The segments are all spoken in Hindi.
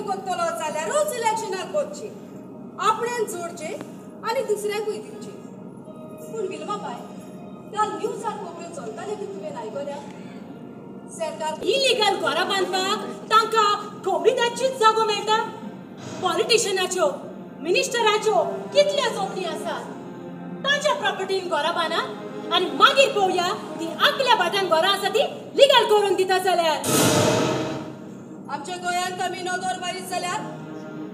करतलो जाल्यारूच इलेक्शनाक वचची आपणें जोडचे आनी दुसऱ्याकूय दिवचे पूण विलमा बाय त्या न्यूजार खबऱ्यो चलताले ती तुवें आयकल्या सरकार इलिगल घरां बांदपाक तांकां कोविडाचीच जागो मेळटा पॉलिटिशियनाच्यो मिनिस्टराच्यो कितल्यो जमनी आसात तांच्या प्रॉपर्टीन घरां बांदात आनी मागीर पळोवया ती आपल्या भाटान घरां आसा ती लिगल करून दिता जाल्यार आमच्या गोंयांत आमी नदर मारीत जाल्यार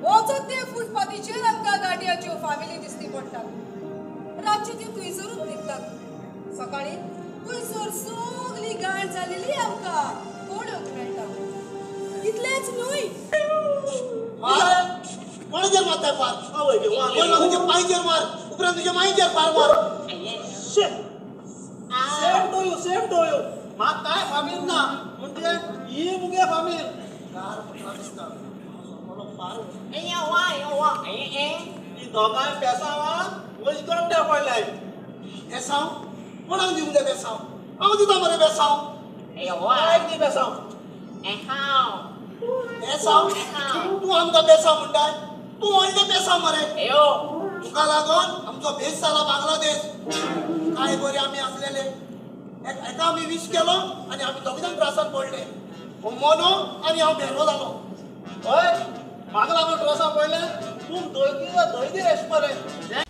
वचत ते फुटपाथीचेर आमकां गाडयांच्यो फामिली दिसती पडटात रातची ती थंयसरूच न्हिदतात सकाळी थंयसर सगळी गाण जालेली आमकां पळोवंक मेळटा इतलेंच न्हय कोणाचेर मारताय फार तुझ्या पांयचेर मार उपरांत तुझ्या मांयचेर फार मार सेम टू यू म्हाका काय फामील ना म्हणजे ही मुगे फामील ही दोगांय पेसावां वैजगंडे पडल्याय पेसाव कोणाक दिवंक जाय पेसाव हांव दिता मरे पेसाव दी पेसाव पेसाव तूं आमकां पेसाव म्हणटाय तूं व्हडलें पेसाव मरे तुका लागून आमचो भेस जाला बांगलादेश काय बरे आमी आसलेले एका आमी विश केलो आनी आमी दोग जाण त्रासान पडले हो मोनो आनी हांव भेरो जालो हय म्हाका लागून त्रासान पडले पूण दोयदी एश मरे